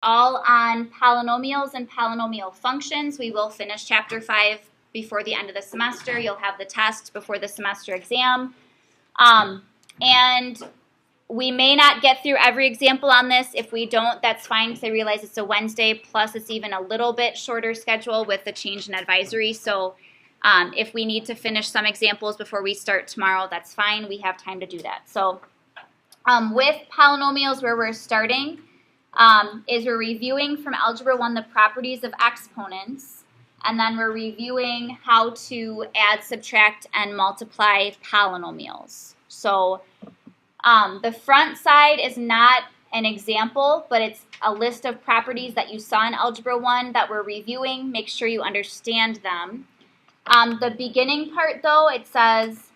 all on polynomials and polynomial functions. We will finish chapter 5 before the end of the semester. You'll have the test before the semester exam. And we may not get through every example on this. If we don't, that's fine, because I realize it's a Wednesday, plus it's even a little bit shorter schedule with the change in advisory. So if we need to finish some examples before we start tomorrow, that's fine. We have time to do that. So with polynomials, where we're starting is we're reviewing from Algebra 1 the properties of exponents, and then we're reviewing how to add, subtract, and multiply polynomials. So the front side is not an example, but it's a list of properties that you saw in Algebra 1 that we're reviewing. Make sure you understand them. The beginning part, though, it says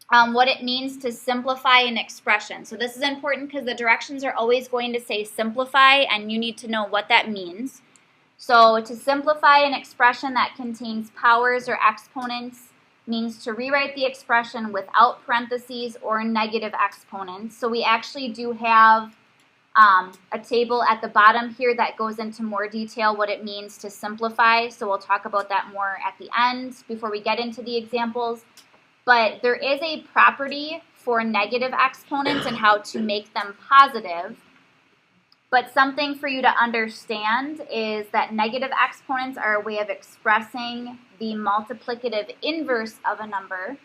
what it means to simplify an expression. So this is important because the directions are always going to say simplify, and you need to know what that means. So to simplify an expression that contains powers or exponents means to rewrite the expression without parentheses or negative exponents. So we actually do have a table at the bottom here that goes into more detail what it means to simplify. So we'll talk about that more at the end before we get into the examples. But there is a property for negative exponents and how to make them positive. But something for you to understand is that negative exponents are a way of expressing the multiplicative inverse of a number.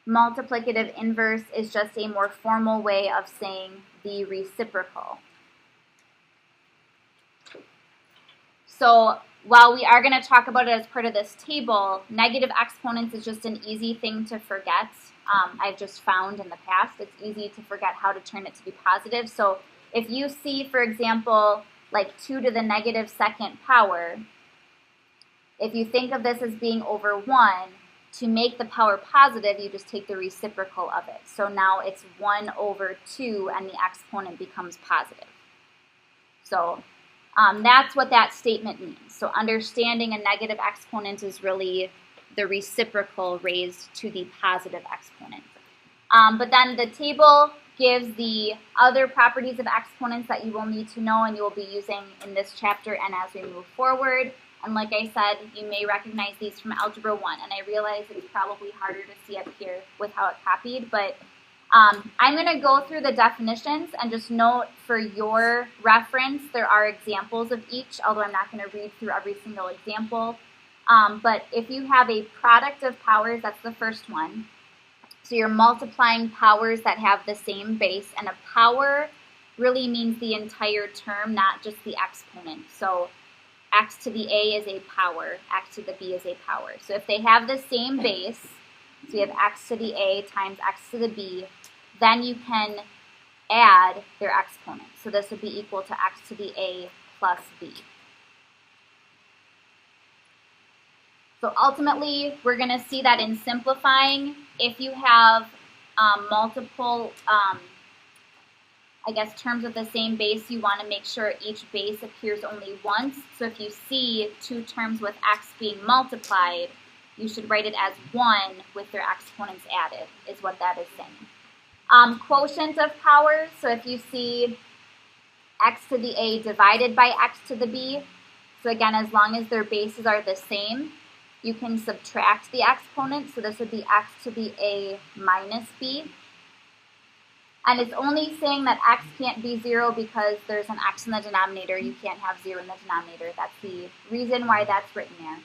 Multiplicative inverse is just a more formal way of saying the reciprocal. So while we are going to talk about it as part of this table, negative exponents is just an easy thing to forget. I've just found in the past it's easy to forget how to turn it to be positive. So if you see, for example, like 2 to the negative second power, if you think of this as being over 1, to make the power positive, you just take the reciprocal of it. So now it's 1 over 2, and the exponent becomes positive. So that's what that statement means. So understanding a negative exponent is really the reciprocal raised to the positive exponent. But then the table gives the other properties of exponents that you will need to know and you will be using in this chapter and as we move forward. And like I said, you may recognize these from Algebra 1. And I realize it's probably harder to see up here with how it copied, but I'm going to go through the definitions and just note for your reference, there are examples of each, although I'm not going to read through every single example. But if you have a product of powers, that's the first one. So you're multiplying powers that have the same base, and a power really means the entire term, not just the exponent. So x to the a is a power, x to the b is a power. So if they have the same base, so you have x to the a times x to the b, then you can add their exponents. So this would be equal to x to the a plus b. So ultimately, we're going to see that in simplifying, if you have multiple, terms of the same base, you want to make sure each base appears only once. So if you see 2 terms with x being multiplied, you should write it as 1 with their exponents added, is what that is saying. Quotient of powers, so if you see x to the a divided by x to the b, so again, as long as their bases are the same, you can subtract the exponent, so this would be x to the a minus b. And it's only saying that x can't be 0 because there's an x in the denominator. You can't have 0 in the denominator. That's the reason why that's written there.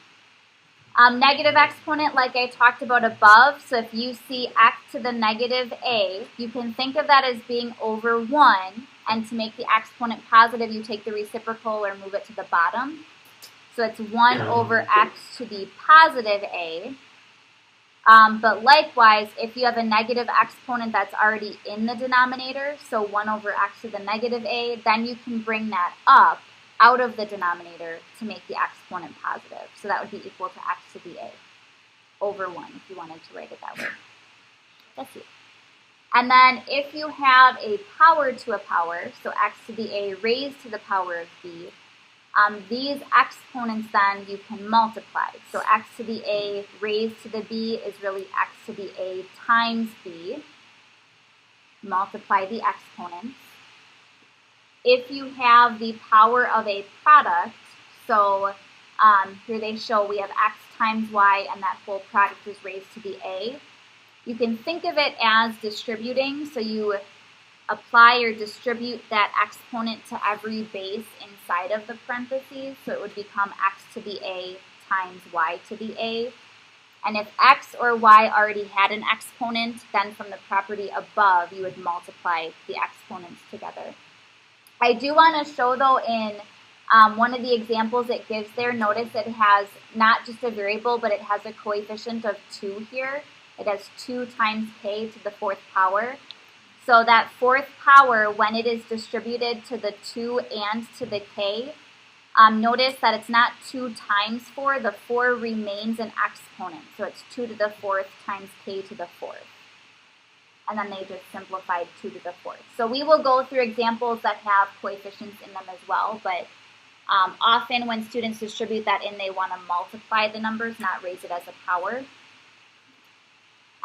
Negative exponent, like I talked about above, so if you see x to the negative a, you can think of that as being over 1, and to make the exponent positive, you take the reciprocal or move it to the bottom. So it's 1 over x to the positive a. But likewise, if you have a negative exponent that's already in the denominator, so 1 over x to the negative a, then you can bring that up out of the denominator to make the exponent positive. So that would be equal to x to the a over 1 if you wanted to write it that way. That's it. And then if you have a power to a power, so x to the a raised to the power of b, these exponents then you can multiply. So x to the a raised to the b is really x to the a times b. Multiply the exponents. if you have the power of a product, so here they show we have x times y, and that whole product is raised to the a. You can think of it as distributing, so you apply or distribute that exponent to every base inside of the parentheses, so it would become x to the a times y to the a. And if x or y already had an exponent, then from the property above, you would multiply the exponents together. I do want to show, though, in one of the examples it gives there, notice it has not just a variable, but it has a coefficient of 2 here. It has 2 times k to the 4th power. So that 4th power, when it is distributed to the 2 and to the k, notice that it's not 2 times 4. The 4 remains an exponent. So it's 2 to the 4th times k to the 4th. And then they just simplified 2 to the 4th. So we will go through examples that have coefficients in them as well. But often when students distribute that in, they want to multiply the numbers, not raise it as a power.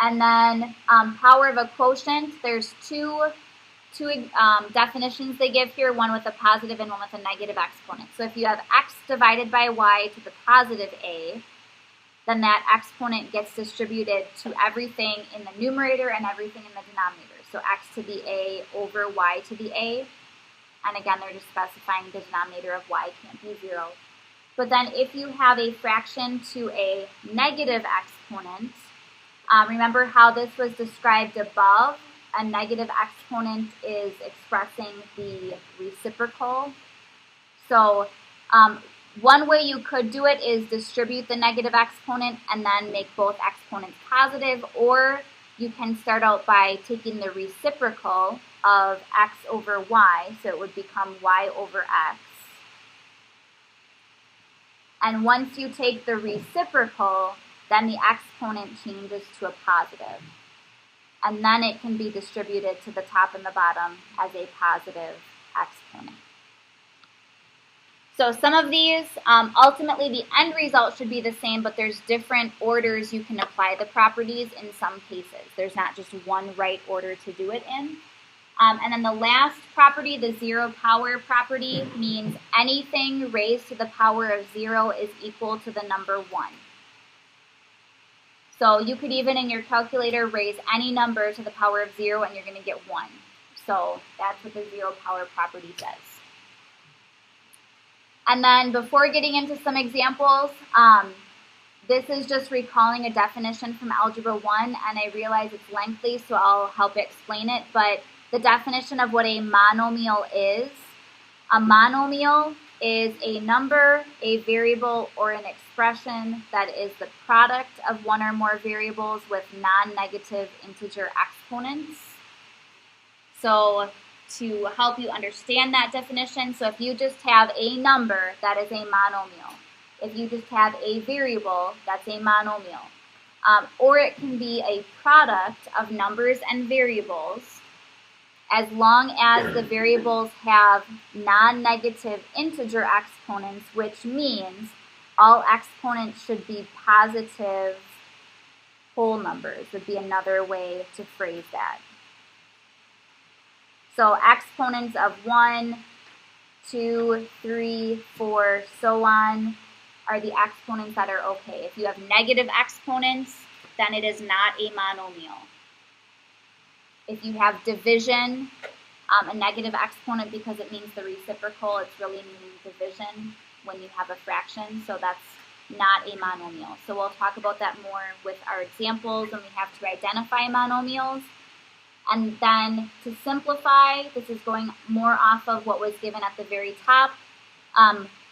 And then power of a quotient, there's two definitions they give here, one with a positive and one with a negative exponent. So if you have x divided by y to the positive a, then that exponent gets distributed to everything in the numerator and everything in the denominator. So x to the a over y to the a. And again, they're just specifying the denominator of y can't be 0. But then if you have a fraction to a negative exponent, remember how this was described above. A negative exponent is expressing the reciprocal. So one way you could do it is distribute the negative exponent and then make both exponents positive, or you can start out by taking the reciprocal of x over y, so it would become y over x. And once you take the reciprocal, then the exponent changes to a positive. And then it can be distributed to the top and the bottom as a positive exponent. So some of these, ultimately the end result should be the same, but there's different orders you can apply the properties in some cases. There's not just one right order to do it in. And then the last property, the 0 power property, means anything raised to the power of 0 is equal to the number 1. So you could even in your calculator raise any number to the power of 0 and you're going to get 1. So that's what the 0 power property says. And then before getting into some examples, this is just recalling a definition from Algebra 1, and I realize it's lengthy, so I'll help explain it. But the definition of what a monomial is a number, a variable, or an expression that is the product of one or more variables with non-negative integer exponents. So to help you understand that definition, so if you just have a number, that is a monomial. If you just have a variable, that's a monomial. Or it can be a product of numbers and variables, as long as the variables have non-negative integer exponents, which means all exponents should be positive whole numbers, would be another way to phrase that. So exponents of 1, 2, 3, 4, so on are the exponents that are okay. If you have negative exponents, then it is not a monomial. If you have division, a negative exponent because it means the reciprocal, it's really meaning division when you have a fraction, so that's not a monomial. So we'll talk about that more with our examples when we have to identify monomials. And then to simplify, this is going more off of what was given at the very top.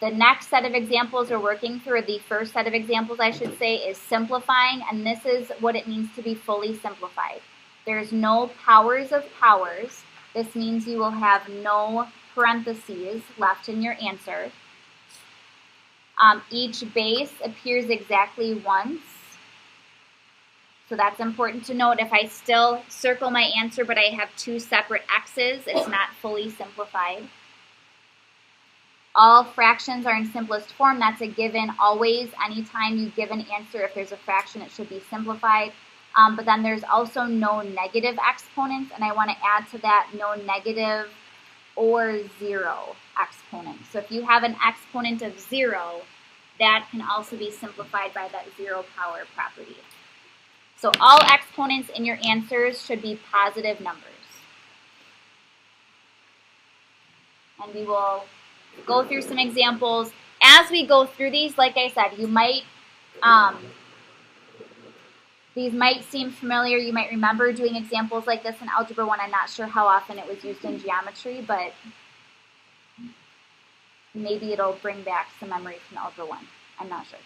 The next set of examples we're working through, or the first set of examples I should say, is simplifying, and this is what it means to be fully simplified. There's no powers of powers. This means you will have no parentheses left in your answer. Each base appears exactly once. So that's important to note. If I still circle my answer but I have 2 separate x's, it's not fully simplified. All fractions are in simplest form. That's a given always. Anytime you give an answer, if there's a fraction, it should be simplified. But then there's also no negative exponents, and I want to add to that no negative or 0 exponent. So if you have an exponent of 0, that can also be simplified by that 0 power property. So all exponents in your answers should be positive numbers. And we will go through some examples. As we go through these, like I said, you might, these might seem familiar. You might remember doing examples like this in Algebra 1. I'm not sure how often it was used in geometry, but maybe it'll bring back some memory from Algebra 1. I'm not sure.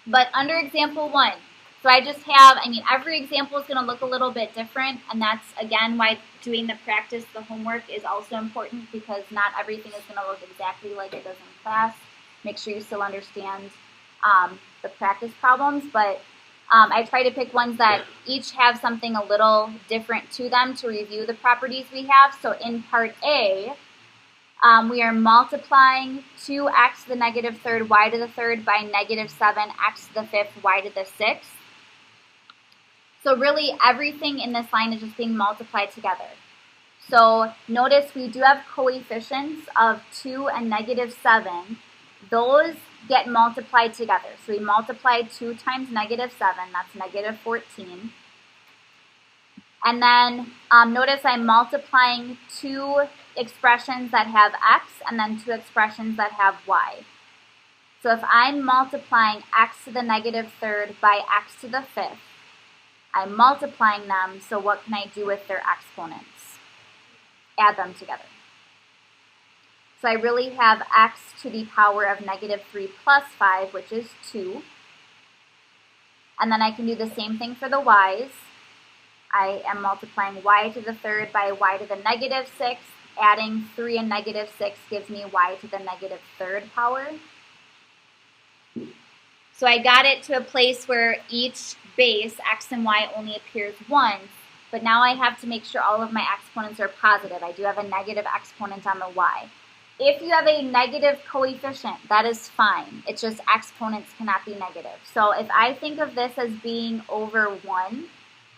But under example 1, so I just have, every example is going to look a little bit different, and that's, again, why doing the practice, the homework, is also important, because not everything is going to look exactly like it does in class. Make sure you still understand the practice problems, but I try to pick ones that each have something a little different to them to review the properties we have. So in part A, we are multiplying 2x to the negative third y to the third by negative 7x to the fifth y to the sixth. So really everything in this line is just being multiplied together. So notice we do have coefficients of 2 and negative 7. Those get multiplied together. So we multiply 2 times negative 7, that's negative 14. And then notice I'm multiplying 2 expressions that have x and then 2 expressions that have y. So if I'm multiplying x to the negative third by x to the fifth, I'm multiplying them, so what can I do with their exponents? Add them together. So I really have x to the power of negative 3 plus 5, which is 2. And then I can do the same thing for the y's. I am multiplying y to the third by y to the negative 6. Adding 3 and negative 6 gives me y to the negative third power. So I got it to a place where each base, x and y, only appears once. But now I have to make sure all of my exponents are positive. I do have a negative exponent on the y. If you have a negative coefficient, that is fine. It's just exponents cannot be negative. So if I think of this as being over 1,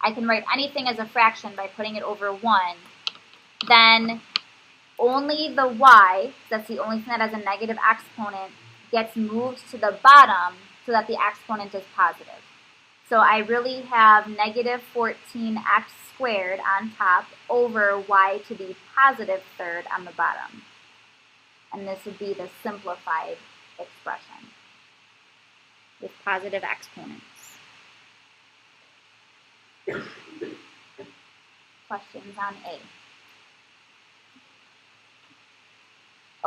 I can write anything as a fraction by putting it over 1. Then only the y, that's the only thing that has a negative exponent, gets moved to the bottom so that the exponent is positive. So I really have negative 14x squared on top over y to the positive third on the bottom. And this would be the simplified expression with positive exponents. Questions on A?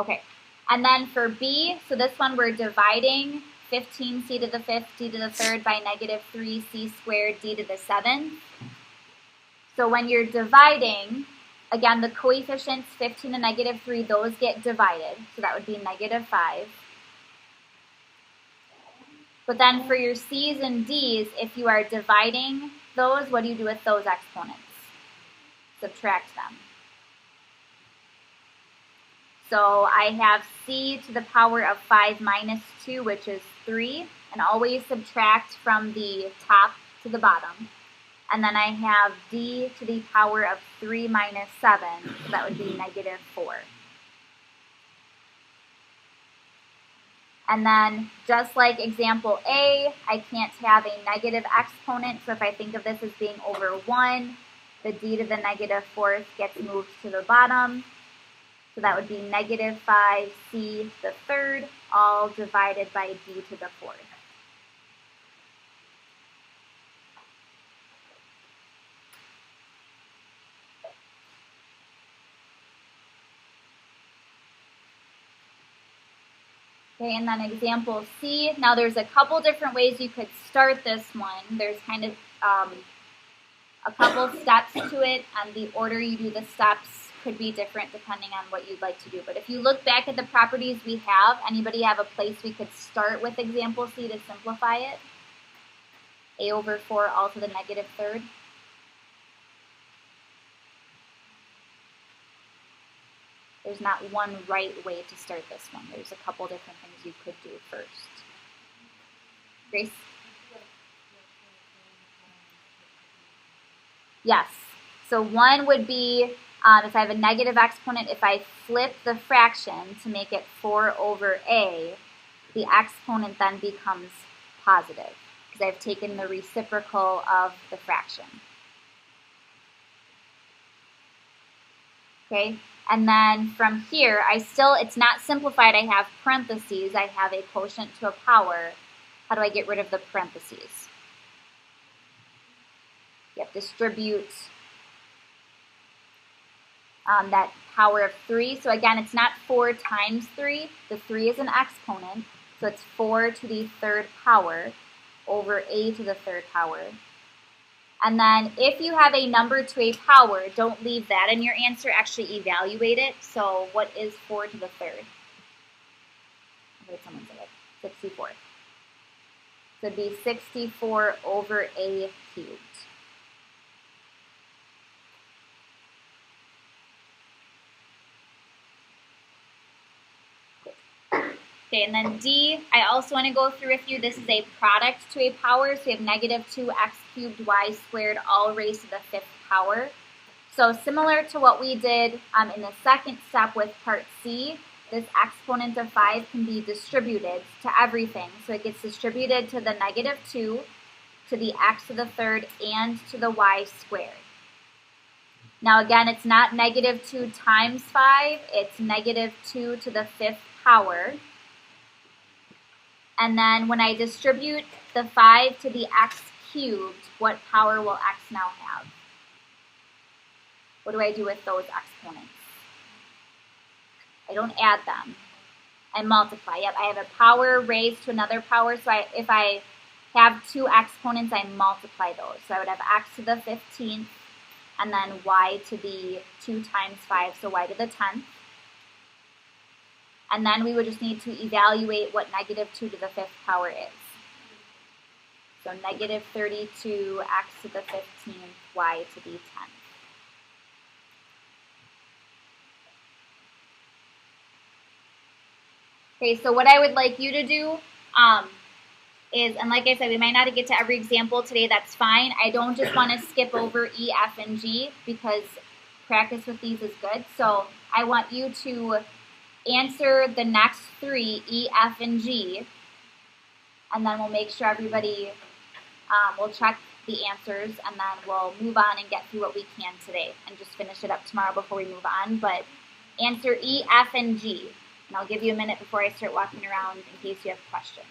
Okay, and then for B, so this one we're dividing 15c to the fifth d to the third by negative 3c squared d to the seventh. So when you're dividing, again, the coefficients 15 and negative 3, those get divided. So that would be negative 5. But then for your C's and D's, if you are dividing those, what do you do with those exponents? Subtract them. So I have c to the power of 5 minus 2, which is 3. And always subtract from the top to the bottom. And then I have d to the power of 3 minus 7, so that would be negative 4. And then, just like example A, I can't have a negative exponent, so if I think of this as being over 1, the d to the negative fourth gets moved to the bottom. So that would be negative 5c to the third, all divided by d to the fourth. Okay, and then example C. Now there's a couple different ways you could start this one. There's kind of a couple steps to it, and the order you do the steps could be different depending on what you'd like to do. But if you look back at the properties we have, anybody have a place we could start with example C to simplify it? A over 4 all to the negative third. There's not one right way to start this one. There's a couple different things you could do first. Grace? Yes. So one would be if I have a negative exponent, if I flip the fraction to make it 4 over a, the exponent then becomes positive because I've taken the reciprocal of the fraction. Okay, and then from here, it's not simplified, I have parentheses, I have a quotient to a power. How do I get rid of the parentheses? Yep, distribute that power of 3. So again, it's not 4 times 3. The 3 is an exponent, so it's 4 to the third power over a to the third power. And then if you have a number to a power, don't leave that in your answer. Actually evaluate it. So what is 4 to the third? Okay, someone said it. 64. So it'd be 64 over a cubed. Okay, and then D, I also want to go through with you. This is a product to a power. So we have negative 2x cubed y squared all raised to the 5th power. So similar to what we did in the second step with part C, this exponent of 5 can be distributed to everything. So it gets distributed to the negative 2, to the x to the third, and to the y squared. Now again, it's not negative 2 times 5, it's negative 2 to the 5th power. And then when I distribute the 5 to the x cubed, what power will x now have? What do I do with those exponents? I don't add them. I multiply. Yep, I have a power raised to another power. So if I have 2 exponents, I multiply those. So I would have x to the 15th and then y to the 2 times 5, so y to the 10th. And then we would just need to evaluate what negative 2 to the 5th power is. So negative 32, x to the 15th, y to the 10th. Okay, so what I would like you to do is, and like I said, we might not get to every example today, that's fine. I don't just want to skip over E, F, and G because practice with these is good. So I want you to answer the next 3, E, F, and G, and then we'll make sure everybody, we'll check the answers, and then we'll move on and get through what we can today and just finish it up tomorrow before we move on. But answer E, F, and G, and I'll give you a minute before I start walking around in case you have questions.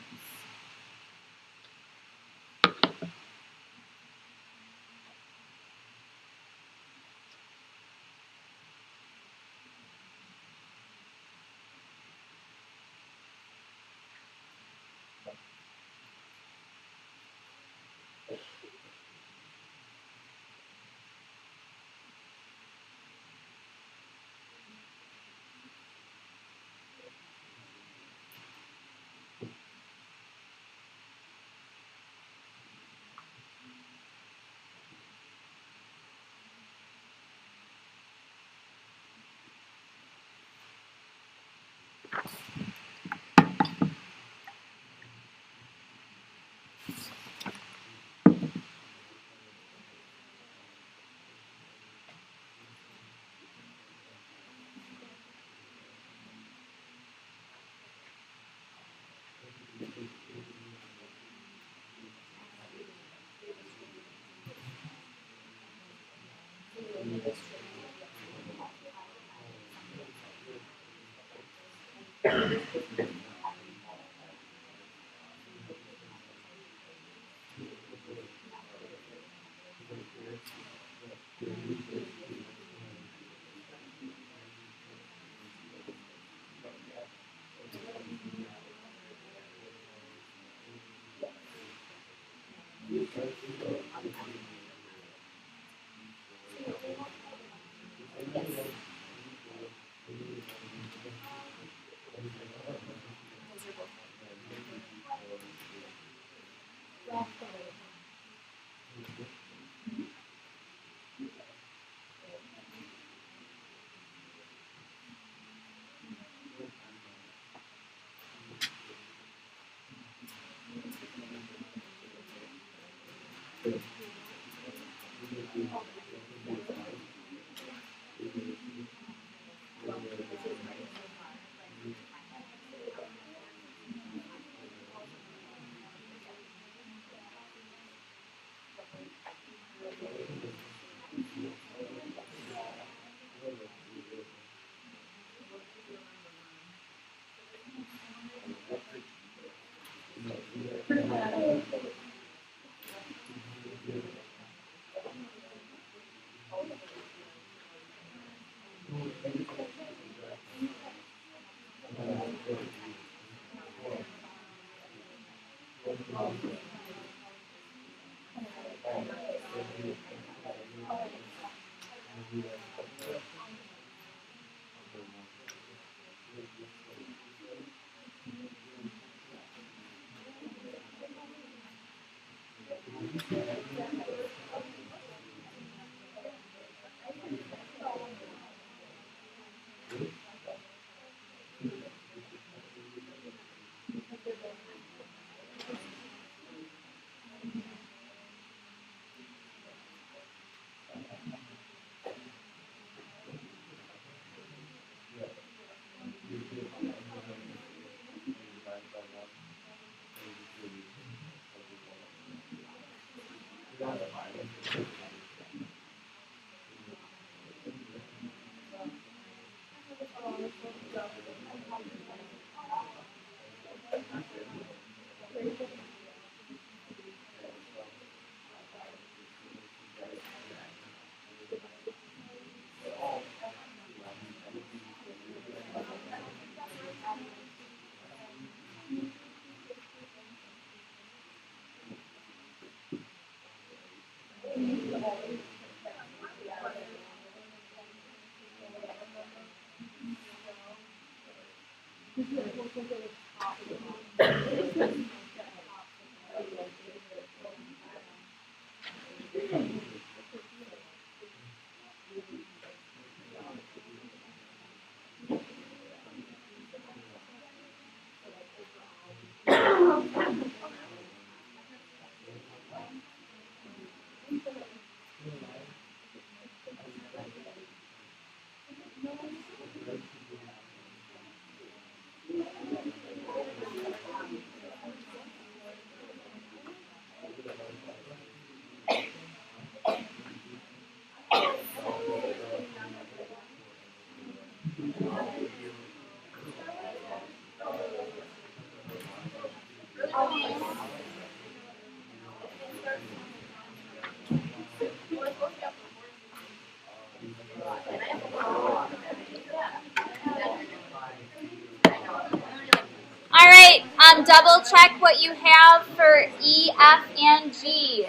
All right, double check what you have for E, F, and G.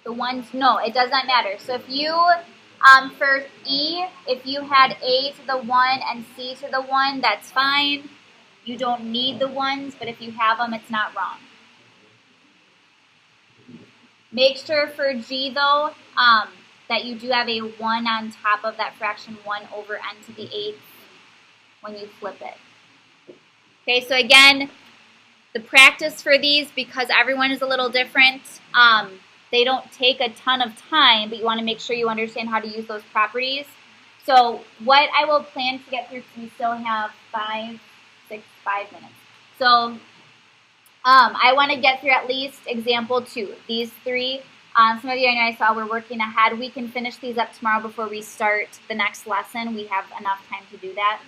The ones, no, it does not matter. So if you, for E, if you had A to the 1 and C to the 1, that's fine. You don't need the ones, but if you have them, it's not wrong. Make sure for G, though, that you do have a 1 on top of that fraction 1 over n to the 8th when you flip it. Okay, so again, the practice for these, because everyone is a little different, they don't take a ton of time, but you want to make sure you understand how to use those properties. So what I will plan to get through, because we still have 5 minutes. So I want to get through at least example 2. These 3, some of you I know I saw we're working ahead. We can finish these up tomorrow before we start the next lesson. We have enough time to do that.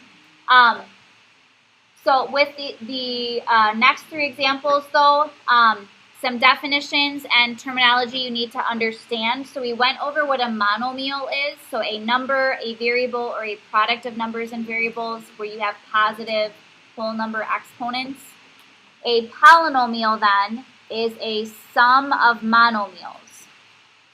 So with the next 3 examples, though, some definitions and terminology you need to understand. So we went over what a monomial is. So a number, a variable, or a product of numbers and variables where you have positive whole number exponents. A polynomial, then, is a sum of monomials.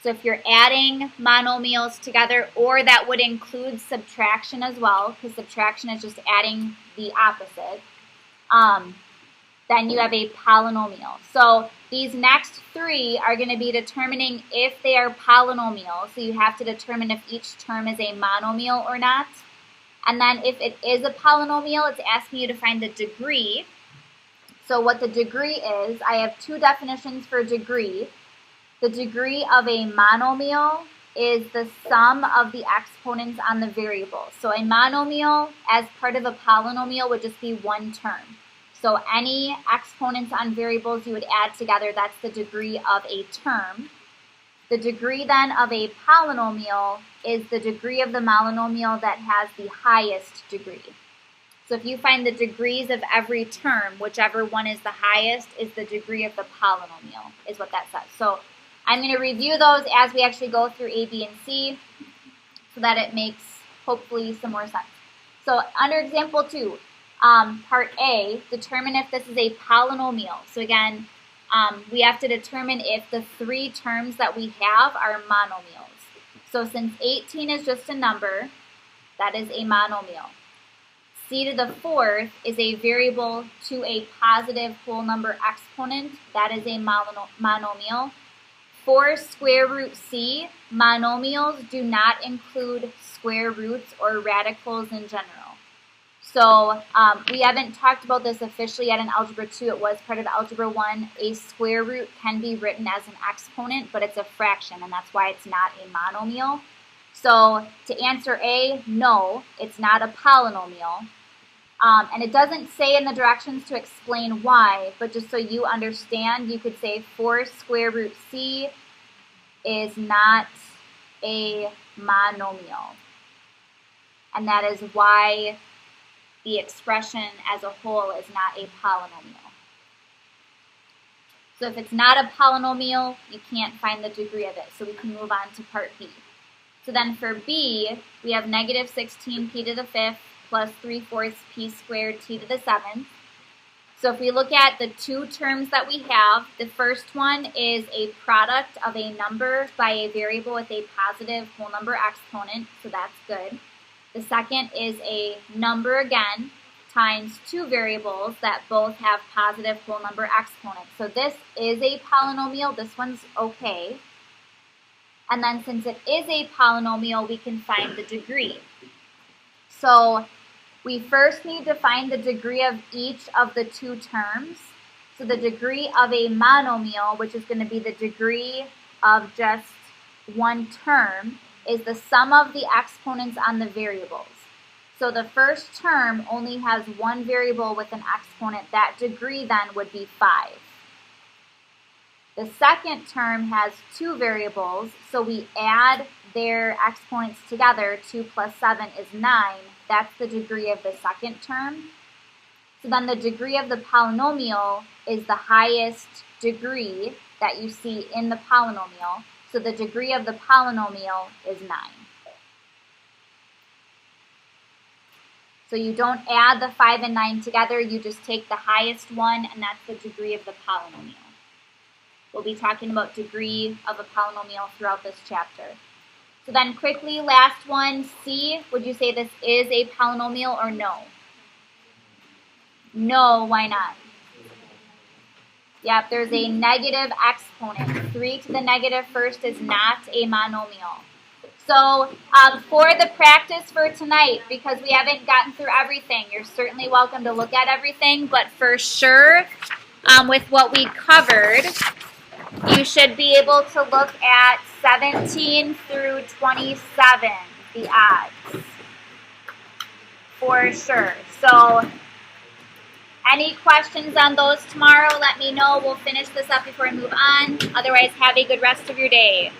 So if you're adding monomials together, or that would include subtraction as well, because subtraction is just adding the opposite, then you have a polynomial. So these next 3 are going to be determining if they are polynomials. So you have to determine if each term is a monomial or not. And then if it is a polynomial, it's asking you to find the degree. So what the degree is, I have 2 definitions for degree. The degree of a monomial is the sum of the exponents on the variable. So a monomial as part of a polynomial would just be 1 term. So any exponents on variables you would add together, that's the degree of a term. The degree then of a polynomial is the degree of the monomial that has the highest degree. So if you find the degrees of every term, whichever one is the highest is the degree of the polynomial, is what that says. So I'm going to review those as we actually go through A, B, and C so that it makes, hopefully, some more sense. So under example 2, part A, determine if this is a polynomial. So again, we have to determine if the 3 terms that we have are monomials. So since 18 is just a number, that is a monomial. C to the 4th is a variable to a positive whole number exponent. That is a monomial. For square root C, monomials do not include square roots or radicals in general. So we haven't talked about this officially yet in Algebra 2. It was part of Algebra 1. A square root can be written as an exponent, but it's a fraction, and that's why it's not a monomial. So to answer A, no, it's not a polynomial. And it doesn't say in the directions to explain why, but just so you understand, you could say 4 square root C is not a monomial. And that is why the expression as a whole is not a polynomial. So if it's not a polynomial, you can't find the degree of it. So we can move on to part B. So then for B, we have negative 16p to the 5th plus 3/4 p squared t to the 7th. So if we look at the 2 terms that we have, the first one is a product of a number by a variable with a positive whole number exponent, so that's good. The second is a number again times 2 variables that both have positive whole number exponents. So this is a polynomial. This one's okay. And then since it is a polynomial, we can find the degree. So we first need to find the degree of each of the 2 terms. So the degree of a monomial, which is going to be the degree of just one term, is the sum of the exponents on the variables. So the first term only has one variable with an exponent. That degree then would be 5. The second term has 2 variables, so we add their exponents together. 2 plus 7 is 9. That's the degree of the second term. So then the degree of the polynomial is the highest degree that you see in the polynomial. So the degree of the polynomial is 9. So you don't add the 5 and 9 together, you just take the highest one, and that's the degree of the polynomial. We'll be talking about degree of a polynomial throughout this chapter. So then quickly, last one, C, would you say this is a polynomial or no? No, why not? Yep, there's a negative exponent. 3 to the negative first is not a monomial. So for the practice for tonight, because we haven't gotten through everything, you're certainly welcome to look at everything, but for sure, with what we covered, you should be able to look at 17 through 27, the odds, for sure. So any questions on those tomorrow, let me know. We'll finish this up before we move on. Otherwise, have a good rest of your day.